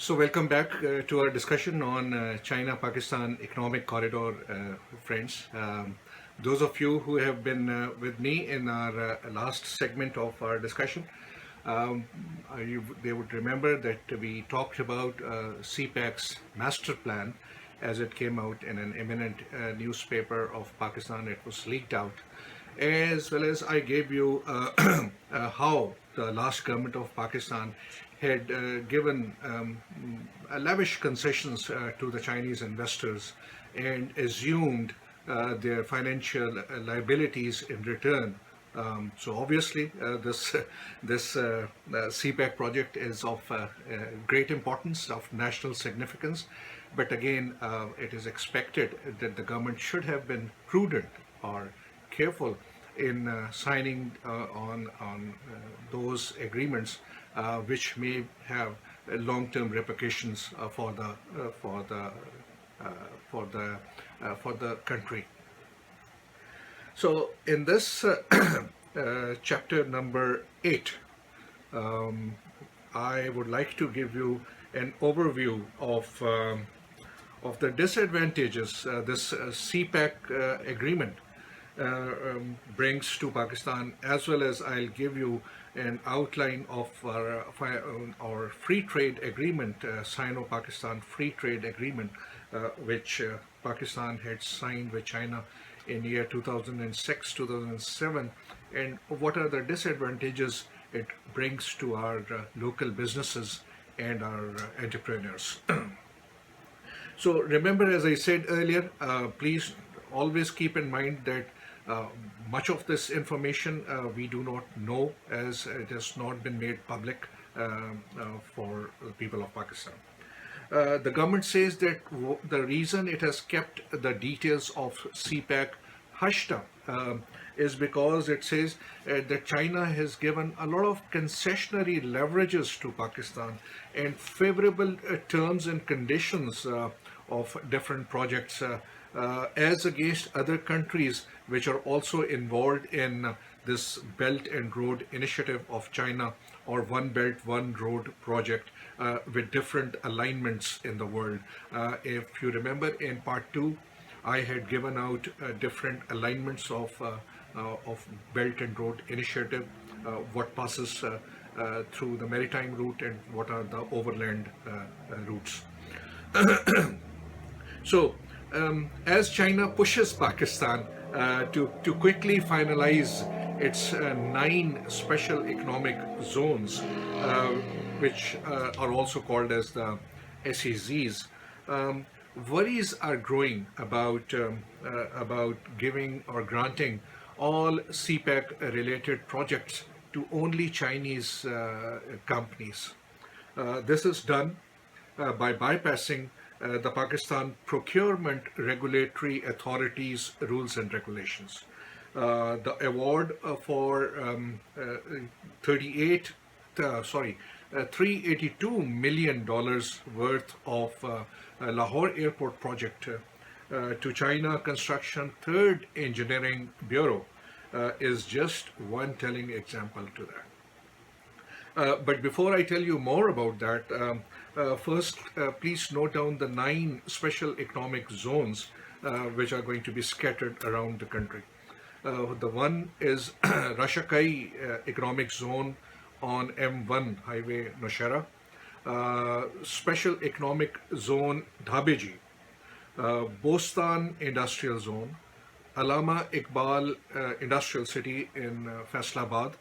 So welcome back to our discussion on China-Pakistan Economic Corridor, friends. Those of you who have been with me in our last segment of our discussion, they would remember that we talked about CPEC's master plan as it came out in an eminent newspaper of Pakistan. It was leaked out, as well as I gave you how the last government of Pakistan had given lavish concessions to the Chinese investors and assumed their financial liabilities in return. So obviously, this CPEC project is of great importance, of national significance. But again, it is expected that the government should have been prudent or careful in signing on those agreements, which may have long-term repercussions for the country. So, in this chapter number 8, I would like to give you an overview of the disadvantages this CPEC agreement brings to Pakistan, as well as I'll give you an outline of our free trade agreement, Sino-Pakistan Free Trade Agreement, which Pakistan had signed with China in year 2006, 2007, and what are the disadvantages it brings to our local businesses and our entrepreneurs. So remember, as I said earlier, please always keep in mind that much of this information we do not know, as it has not been made public for the people of Pakistan. The government says that the reason it has kept the details of CPEC hushed up is because it says that China has given a lot of concessionary leverages to Pakistan and favorable terms and conditions of different projects as against other countries which are also involved in this Belt and Road Initiative of China, or One Belt, One Road project, with different alignments in the world. If you remember, in part 2, I had given out different alignments of Belt and Road Initiative, what passes through the maritime route and what are the overland routes. So, as China pushes Pakistan to quickly finalize its 9 special economic zones, which are also called as the SEZs, worries are growing about giving or granting all CPEC-related projects to only Chinese companies. This is done by bypassing the Pakistan Procurement Regulatory Authority's rules and regulations. The award for $382 million worth of Lahore Airport project to China Construction Third Engineering Bureau is just one telling example to that. But before I tell you more about that, first, please note down the 9 special economic zones which are going to be scattered around the country. The one is Rashakai Economic Zone on M1 Highway Noshera, Special Economic Zone Dhabeji, Bostan Industrial Zone, Allama Iqbal Industrial City in Faisalabad,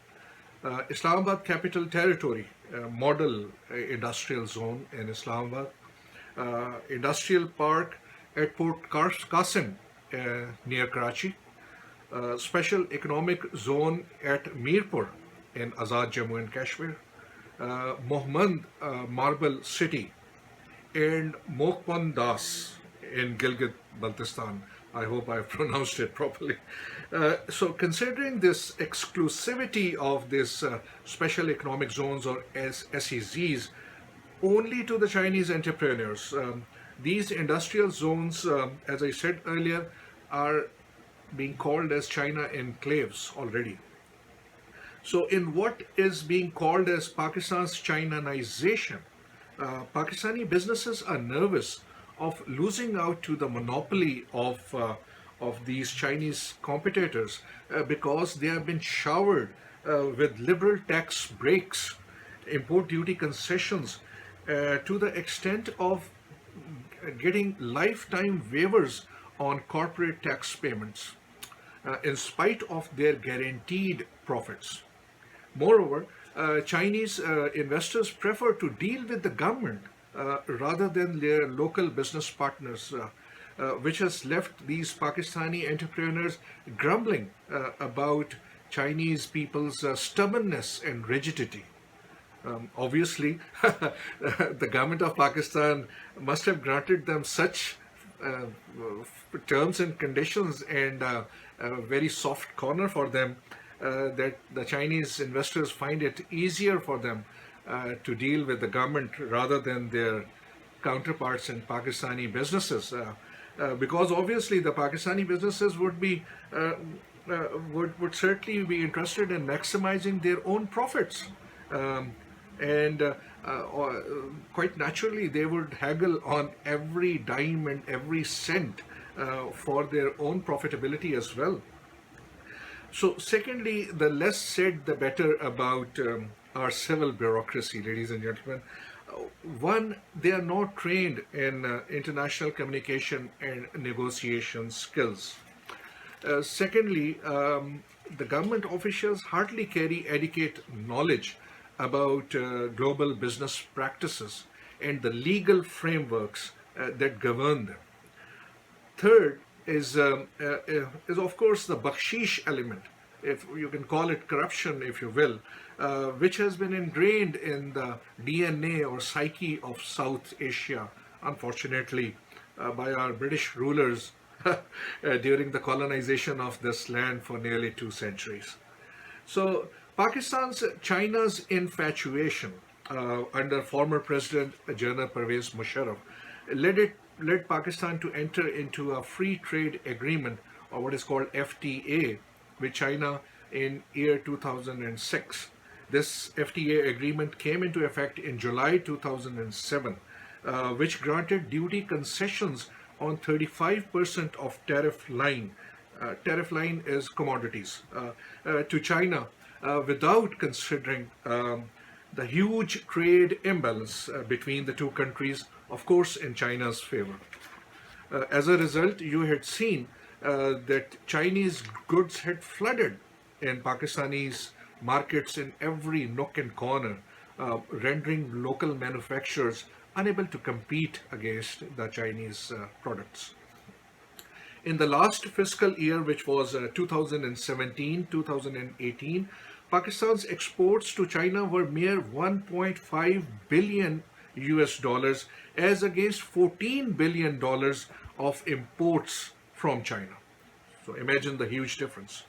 Islamabad Capital Territory Model Industrial Zone in Islamabad, Industrial Park at Port Qasim near Karachi, Special Economic Zone at Mirpur in Azad Jammu and Kashmir, Mohmand Marble City, and Mokpan Das in Gilgit-Baltistan. I hope I pronounced it properly. So considering this exclusivity of these special economic zones, or SEZs, only to the Chinese entrepreneurs, these industrial zones, as I said earlier, are being called as China enclaves already. So in what is being called as Pakistan's Chinanization, Pakistani businesses are nervous of losing out to the monopoly of these Chinese competitors because they have been showered with liberal tax breaks, import duty concessions, to the extent of getting lifetime waivers on corporate tax payments, in spite of their guaranteed profits. Moreover, Chinese investors prefer to deal with the government rather than their local business partners, which has left these Pakistani entrepreneurs grumbling about Chinese people's stubbornness and rigidity. Obviously, the government of Pakistan must have granted them such uh, terms and conditions and a very soft corner for them that the Chinese investors find it easier for them to deal with the government rather than their counterparts in Pakistani businesses. Because obviously the Pakistani businesses would be would certainly be interested in maximizing their own profits. Um, and quite naturally, they would haggle on every dime and every cent for their own profitability as well. So, secondly, the less said, the better about our civil bureaucracy, ladies and gentlemen. One, they are not trained in international communication and negotiation skills. Secondly, the government officials hardly carry adequate knowledge about global business practices and the legal frameworks that govern them. Third is of course the bakshish element, if you can call it corruption, if you will, which has been ingrained in the DNA or psyche of South Asia, unfortunately, by our British rulers during the colonization of this land for nearly 2 centuries. So China's infatuation under former President General Pervez Musharraf led Pakistan to enter into a free trade agreement, or what is called FTA, with China in year 2006. This FTA agreement came into effect in July 2007, which granted duty concessions on 35% of tariff line. Tariff line is commodities to China without considering the huge trade imbalance between the two countries, of course, in China's favor. As a result, you had seen that Chinese goods had flooded in Pakistani's markets in every nook and corner, rendering local manufacturers unable to compete against the Chinese products. In the last fiscal year, which was 2017-2018, Pakistan's exports to China were mere 1.5 billion US dollars as against 14 billion dollars of imports from China. So imagine the huge difference.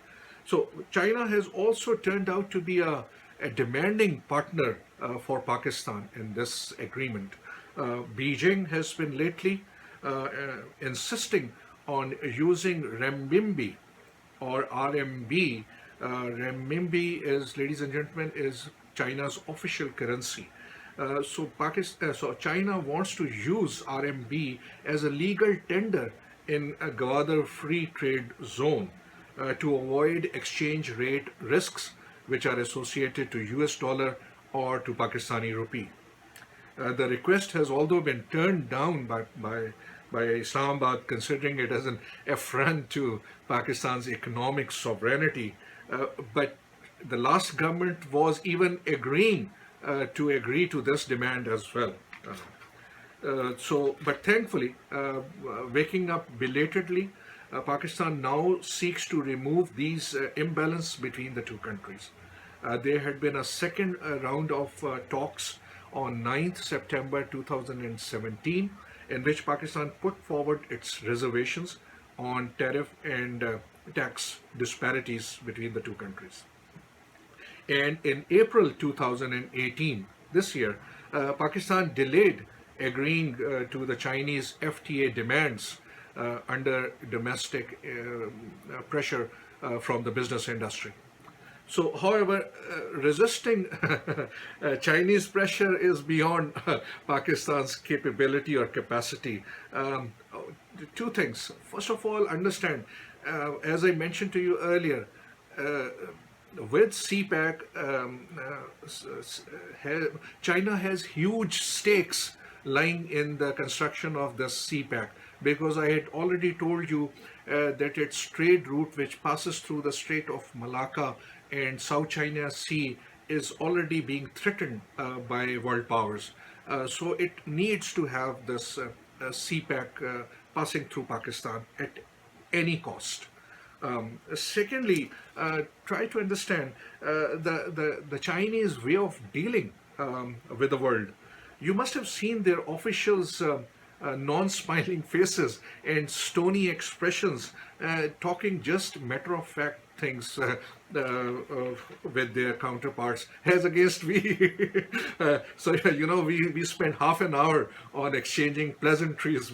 So China has also turned out to be a demanding partner for Pakistan in this agreement. Beijing has been lately insisting on using renminbi or RMB. Renminbi is, ladies and gentlemen, is China's official currency. So China wants to use RMB as a legal tender in a Gwadar free trade zone to avoid exchange rate risks which are associated to US dollar or to Pakistani rupee. The request has although been turned down by Islamabad, considering it as an affront to Pakistan's economic sovereignty. But the last government was even agreeing to agree to this demand as well. But thankfully, waking up belatedly, Pakistan now seeks to remove these imbalance between the two countries. There had been a second round of talks on 9th September 2017, in which Pakistan put forward its reservations on tariff and tax disparities between the two countries. And in April 2018, this year, Pakistan delayed agreeing to the Chinese FTA demands under domestic pressure from the business industry. So, however, resisting Chinese pressure is beyond Pakistan's capability or capacity. Two things. First of all, understand, as I mentioned to you earlier, uh, with CPEC, China has huge stakes lying in the construction of the CPEC, because I had already told you that its trade route, which passes through the Strait of Malacca and South China Sea, is already being threatened by world powers. So it needs to have this CPEC passing through Pakistan at any cost. Secondly, try to understand the Chinese way of dealing with the world. You must have seen their officials' non-smiling faces and stony expressions, talking just matter-of-fact things with their counterparts, as against we. So we spent half an hour on exchanging pleasantries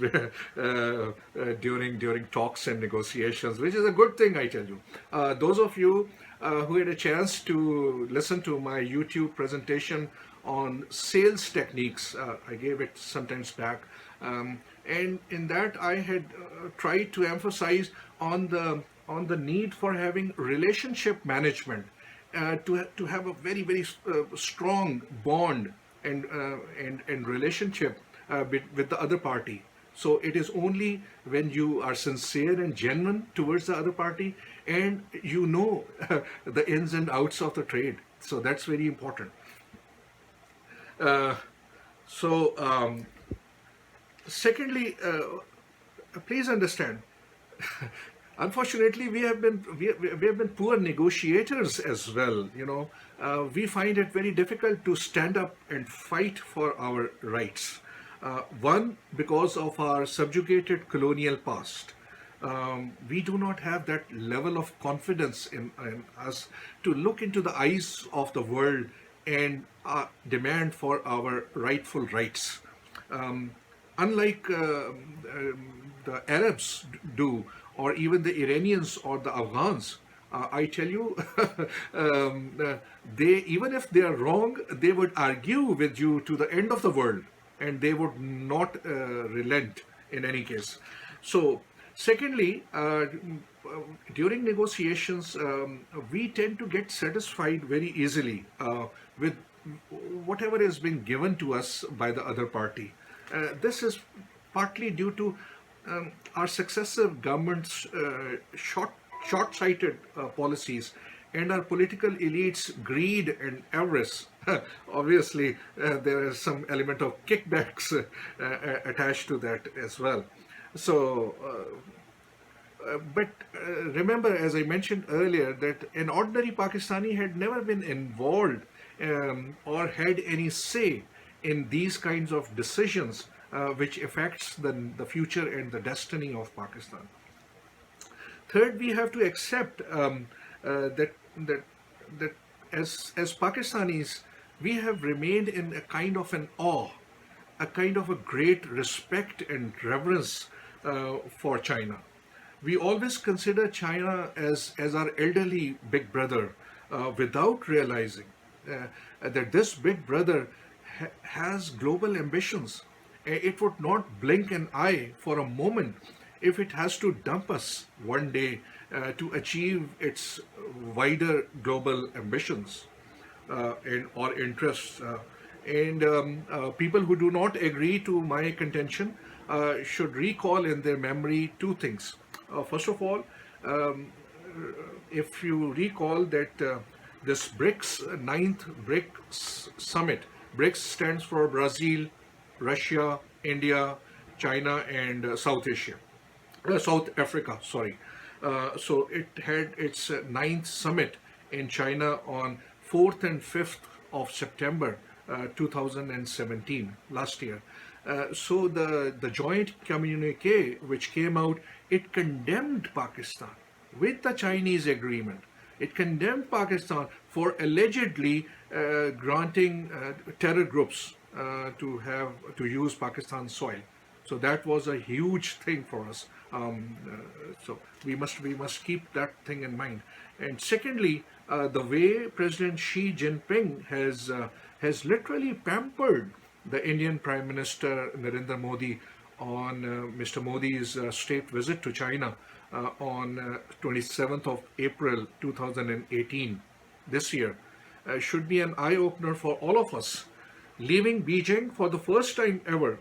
during talks and negotiations, which is a good thing, I tell you. Those of you who had a chance to listen to my YouTube presentation on sales techniques, I gave it sometimes back, and in that I had tried to emphasize on the need for having relationship management, to have a very strong bond and relationship with the other party. So it is only when you are sincere and genuine towards the other party, and you know the ins and outs of the trade. So that's very important. Uh, so, secondly, please understand. Unfortunately, we have been poor negotiators as well. We find it very difficult to stand up and fight for our rights. One, because of our subjugated colonial past. We do not have that level of confidence in us to look into the eyes of the world and demand for our rightful rights. Unlike the Arabs do, or even the Iranians or the Afghans, I tell you, they, even if they are wrong, they would argue with you to the end of the world, and they would not relent in any case. So, secondly, during negotiations, we tend to get satisfied very easily with whatever has been given to us by the other party. This is partly due to our successive governments' short-sighted policies, and our political elites' greed and avarice. Obviously, there is some element of kickbacks attached to that as well. So, but remember, as I mentioned earlier, that an ordinary Pakistani had never been involved or had any say in these kinds of decisions, which affects the future and the destiny of Pakistan. Third, we have to accept that as Pakistanis, we have remained in a kind of an awe, a kind of a great respect and reverence for China. We always consider China as our elderly big brother, without realizing that this big brother has global ambitions. It would not blink an eye for a moment if it has to dump us one day to achieve its wider global ambitions or interests. And people who do not agree to my contention should recall in their memory two things. First of all, if you recall that this BRICS, ninth BRICS summit, BRICS stands for Brazil, Russia, India, China, and South Africa, sorry. So it had its ninth summit in China on 4th and 5th of September 2017, last year. So the joint communique which came out, it condemned Pakistan with the Chinese agreement. It condemned Pakistan for allegedly granting terror groups to use Pakistan's soil. So that was a huge thing for us. So we must keep that thing in mind. And secondly, the way President Xi Jinping has literally pampered the Indian Prime Minister Narendra Modi on Mr. Modi's state visit to China on 27th of April 2018, this year, should be an eye-opener for all of us. Leaving Beijing for the first time ever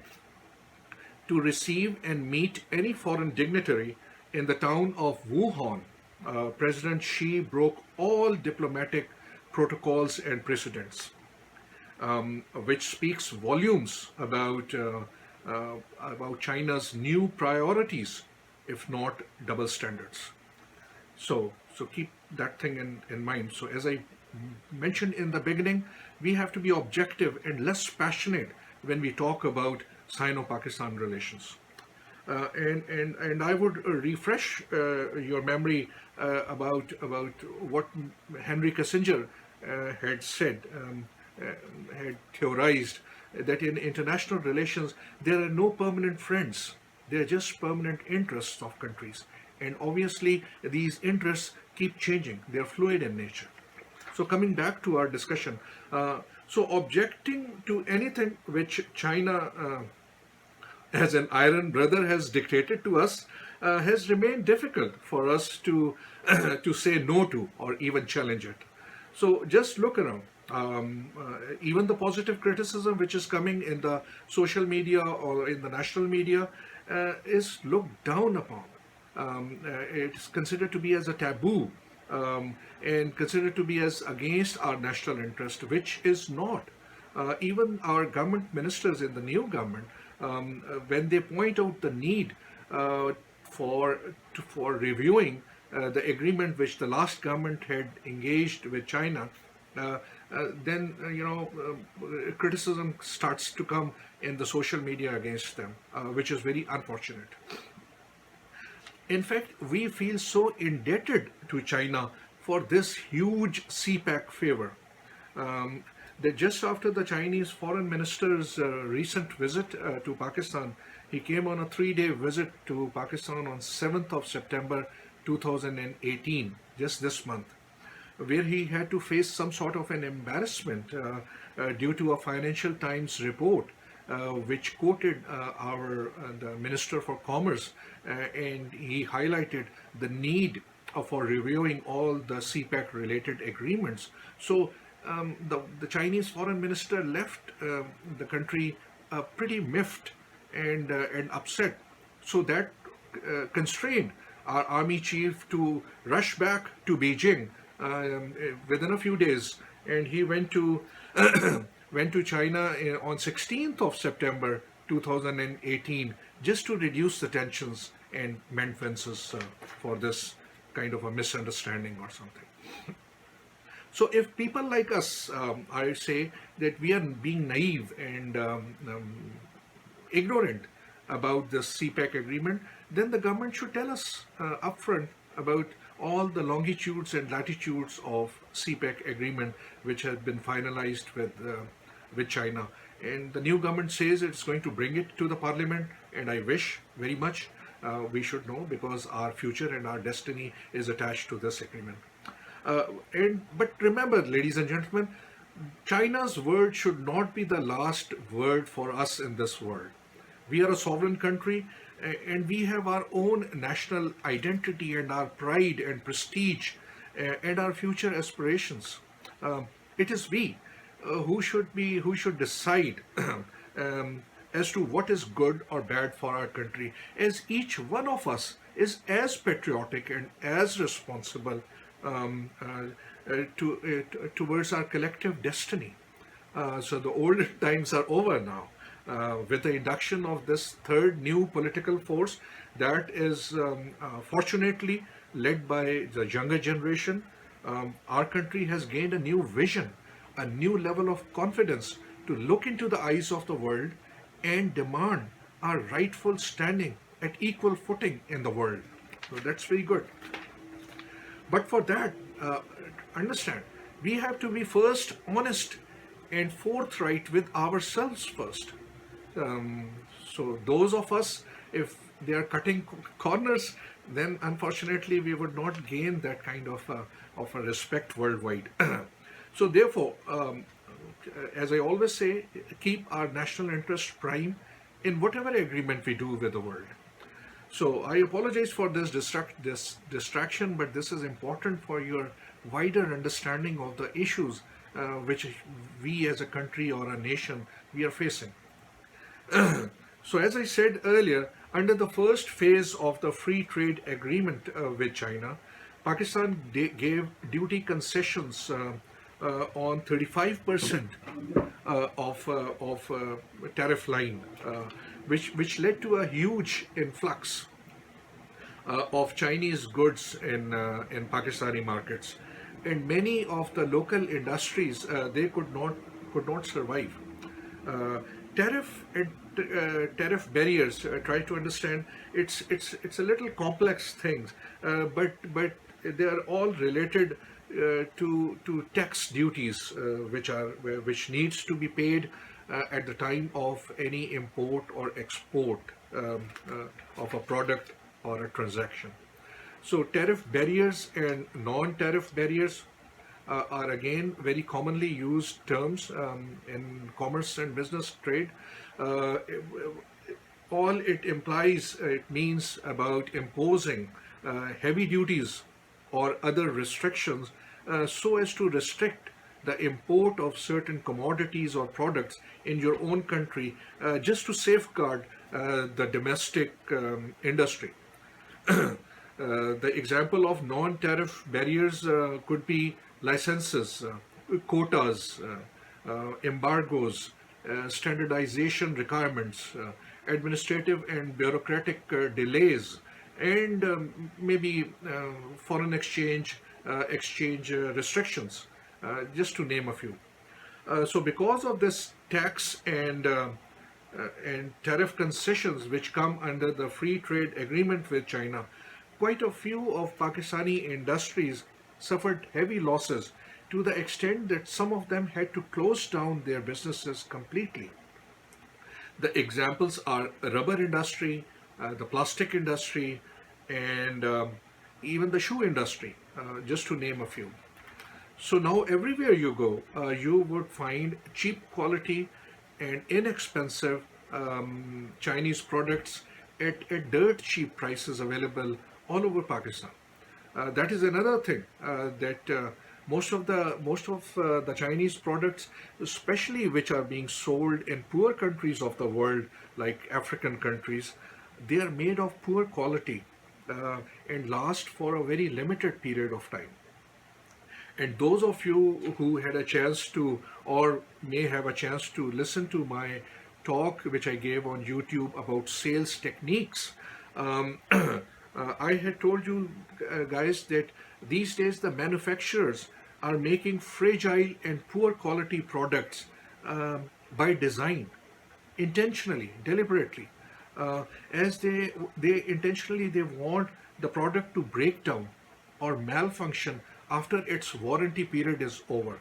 to receive and meet any foreign dignitary in the town of Wuhan, President Xi broke all diplomatic protocols and precedents, which speaks volumes about China's new priorities, if not double standards. So keep that thing in mind. So as I mentioned in the beginning, we have to be objective and less passionate when we talk about Sino-Pakistan relations. And I would refresh your memory about what Henry Kissinger had said, had theorized, that in international relations there are no permanent friends, they are just permanent interests of countries. And obviously these interests keep changing, they are fluid in nature. So coming back to our discussion, so objecting to anything which China as an iron brother has dictated to us has remained difficult for us to to say no to or even challenge it. So just look around. Even the positive criticism which is coming in the social media or in the national media is looked down upon. It's considered to be as a taboo, and considered to be as against our national interest, which is not. Even our government ministers in the new government, when they point out the need for reviewing the agreement which the last government had engaged with China, then criticism starts to come in the social media against them, which is very unfortunate. In fact, we feel so indebted to China for this huge CPEC favor, that just after the Chinese foreign minister's recent visit to Pakistan, he came on a 3-day visit to Pakistan on 7th of September 2018, just this month, where he had to face some sort of an embarrassment due to a Financial Times report which quoted the Minister for Commerce, and he highlighted the need for reviewing all the CPEC related agreements. So the Chinese foreign minister left the country pretty miffed and upset. So that constrained our army chief to rush back to Beijing within a few days, and he went to went to China on 16th of September 2018 just to reduce the tensions and mend fences for this kind of a misunderstanding or something. So if people like us, I say that we are being naive and ignorant about the CPEC agreement, then the government should tell us upfront about all the longitudes and latitudes of CPEC agreement which has been finalized with China. And the new government says it's going to bring it to the parliament, and I wish very much we should know, because our future and our destiny is attached to this agreement. But remember, ladies and gentlemen, China's word should not be the last word for us in this world. We are a sovereign country, and we have our own national identity and our pride and prestige and our future aspirations. It is we who should decide as to what is good or bad for our country, as each one of us is as patriotic and as responsible towards our collective destiny. So the old times are over now. With the induction of this third new political force that is fortunately led by the younger generation, our country has gained a new vision, a new level of confidence to look into the eyes of the world and demand our rightful standing at equal footing in the world. So that's very good. But for that, understand, we have to be first honest and forthright with ourselves first. So those of us if they are cutting corners, then unfortunately we would not gain that kind of a respect worldwide. So therefore, as I always say, keep our national interest prime in whatever agreement we do with the world. So I apologize for this distraction, but this is important for your wider understanding of the issues which we as a country or a nation we are facing. So as I said earlier, under the first phase of the free trade agreement with China, Pakistan gave duty concessions on 35% of tariff line, which led to a huge influx of Chinese goods in Pakistani markets, and many of the local industries they could not survive. Uh, tariff barriers. Try to understand. It's a little complex things, but they are all related to tax duties, which needs to be paid at the time of any import or export of a product or a transaction. So tariff barriers and non-tariff barriers are again very commonly used terms in commerce and business trade. Uh, all it implies, it means about imposing heavy duties or other restrictions so as to restrict the import of certain commodities or products in your own country just to safeguard the domestic industry. The example of non-tariff barriers could be licenses, quotas, embargoes, standardization requirements, administrative and bureaucratic delays, and maybe foreign exchange restrictions, just to name a few. So because of this tax and tariff concessions which come under the free trade agreement with China, quite a few of Pakistani industries suffered heavy losses to the extent that some of them had to close down their businesses completely. The examples are rubber industry, the plastic industry, and even the shoe industry, just to name a few. So now everywhere you go, you would find cheap quality and inexpensive Chinese products at dirt cheap prices available all over Pakistan. That is another thing that most of the Chinese products, especially which are being sold in poor countries of the world, like African countries, they are made of poor quality and last for a very limited period of time. And those of you who had a chance to, or may have a chance to listen to my talk, which I gave on YouTube about sales techniques, I had told you guys that these days the manufacturers are making fragile and poor quality products by design, intentionally, deliberately, as they intentionally they want the product to break down or malfunction after its warranty period is over.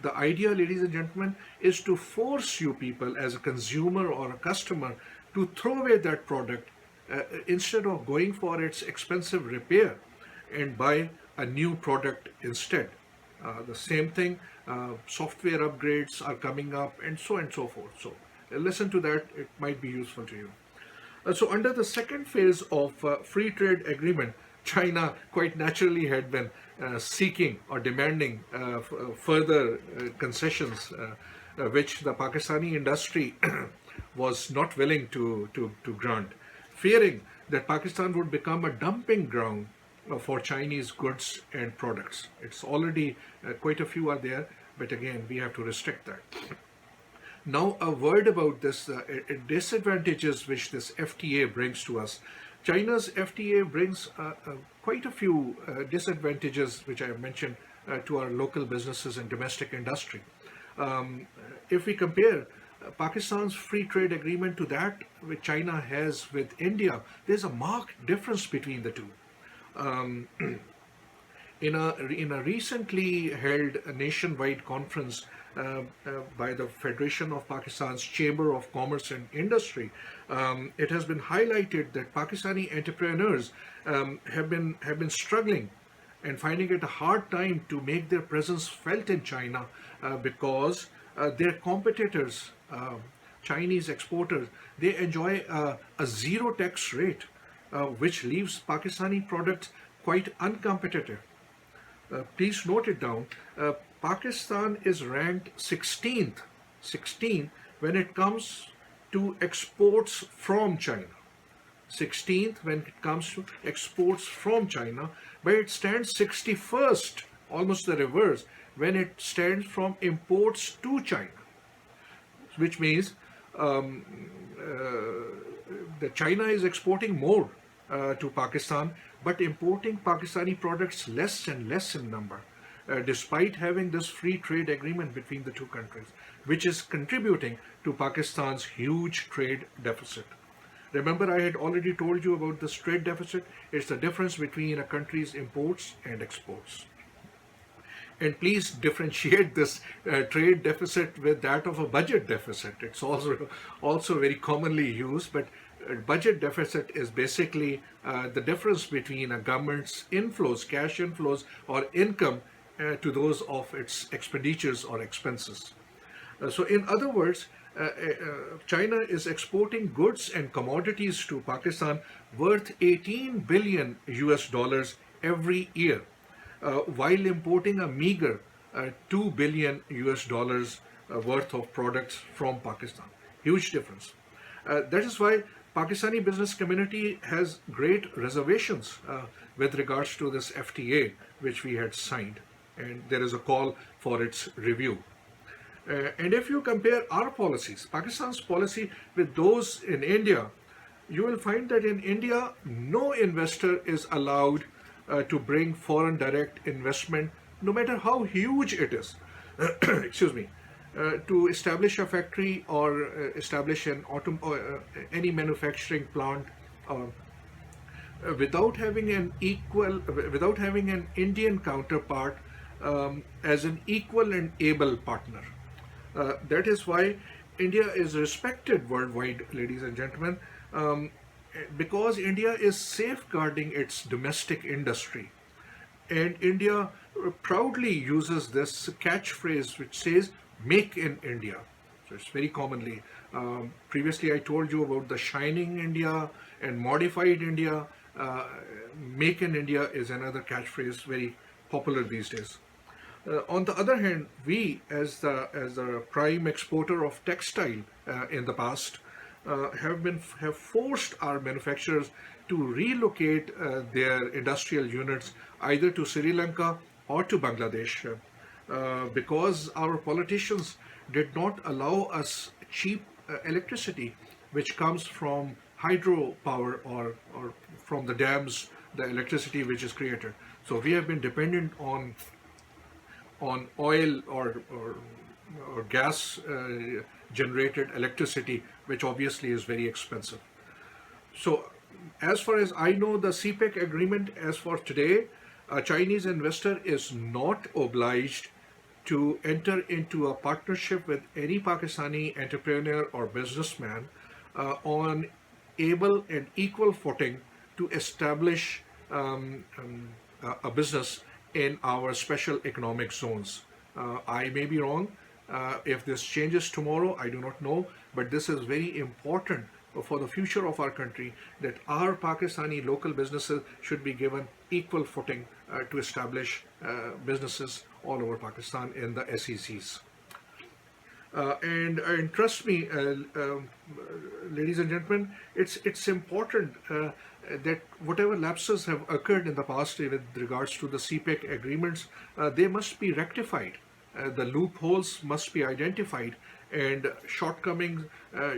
The idea, ladies and gentlemen, is to force you people as a consumer or a customer to throw away that product instead of going for its expensive repair and buy a new product instead. The same thing, software upgrades are coming up and so forth. So listen to that, it might be useful to you. So under the second phase of free trade agreement, China quite naturally had been seeking or demanding further concessions, which the Pakistani industry was not willing to grant, fearing that Pakistan would become a dumping ground for Chinese goods and products. It's already quite a few are there, but again, we have to restrict that. Now, a word about this disadvantages which this FTA brings to us. China's FTA brings quite a few disadvantages, which I have mentioned, to our local businesses and domestic industry. If we compare Pakistan's free trade agreement to that which China has with India, there's a marked difference between the two. In a recently held nationwide conference by the Federation of Pakistan's Chamber of Commerce and Industry, it has been highlighted that Pakistani entrepreneurs have been struggling and finding it a hard time to make their presence felt in China because their competitors, Chinese exporters, they enjoy a zero tax rate, which leaves Pakistani products quite uncompetitive. Please note it down. Pakistan is ranked 16th when it comes to exports from China. 16th when it comes to exports from China, but it stands 61st, almost the reverse, when it stands from imports to China, which means that China is exporting more to Pakistan, but importing Pakistani products less and less in number, despite having this free trade agreement between the two countries, which is contributing to Pakistan's huge trade deficit. Remember, I had already told you about this trade deficit. It's the difference between a country's imports and exports. And please differentiate this trade deficit with that of a budget deficit. It's also very commonly used, but budget deficit is basically the difference between a government's inflows, cash inflows or income to those of its expenditures or expenses. So in other words, China is exporting goods and commodities to Pakistan worth 18 billion US dollars every year, while importing a meager 2 billion US dollars worth of products from Pakistan. Huge difference. That is why Pakistani business community has great reservations with regards to this FTA, which we had signed, and there is a call for its review. And if you compare our policies, Pakistan's policy with those in India, you will find that in India, no investor is allowed to bring foreign direct investment, no matter how huge it is, excuse me, to establish a factory or establish any manufacturing plant without having an Indian counterpart as an equal and able partner. That is why India is respected worldwide, ladies and gentlemen, because India is safeguarding its domestic industry. And India proudly uses this catchphrase which says, "Make in India." So it's very commonly. Previously I told you about the Shining India and Modified India. Make in India is another catchphrase very popular these days. On the other hand, we as the prime exporter of textile in the past have forced our manufacturers to relocate their industrial units either to Sri Lanka or to Bangladesh because our politicians did not allow us cheap electricity which comes from hydropower or from the dams, the electricity which is created. So we have been dependent on oil or gas generated electricity, which obviously is very expensive. So as far as I know, the CPEC agreement as for today, a Chinese investor is not obliged to enter into a partnership with any Pakistani entrepreneur or businessman on able and equal footing to establish a business in our special economic zones. I may be wrong. If this changes tomorrow, I do not know, but this is very important for the future of our country, that our Pakistani local businesses should be given equal footing to establish businesses all over Pakistan in the SEZs. And trust me, ladies and gentlemen, it's important that whatever lapses have occurred in the past with regards to the CPEC agreements, they must be rectified. The loopholes must be identified and shortcomings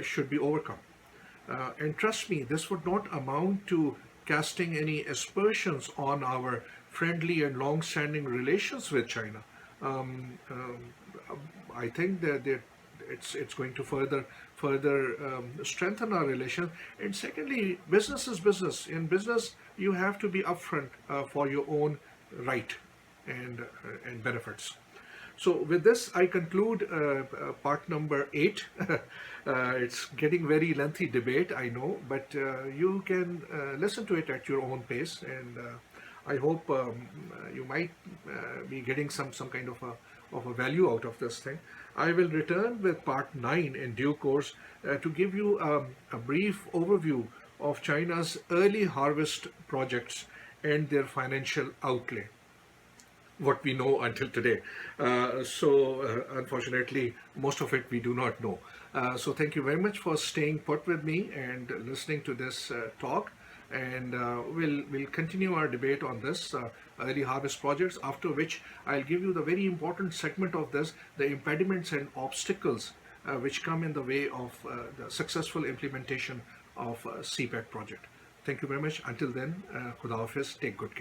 should be overcome. And trust me, this would not amount to casting any aspersions on our friendly and long-standing relations with China. I think that it's going to further strengthen our relations. And secondly, business is business. In business, you have to be upfront for your own right. and benefits. So with this, I conclude part number 8. It's getting very lengthy debate, I know, but you can listen to it at your own pace, and I hope you might be getting some kind of a value out of this thing. I will return with part 9 in due course to give you a brief overview of China's early harvest projects and their financial outlay, what we know until today. Unfortunately, most of it we do not know. So thank you very much for staying put with me and listening to this talk. And we'll continue our debate on this early harvest projects, after which I'll give you the very important segment of this, the impediments and obstacles which come in the way of the successful implementation of CPEC project. Thank you very much. Until then, Khuda Hafiz, take good care.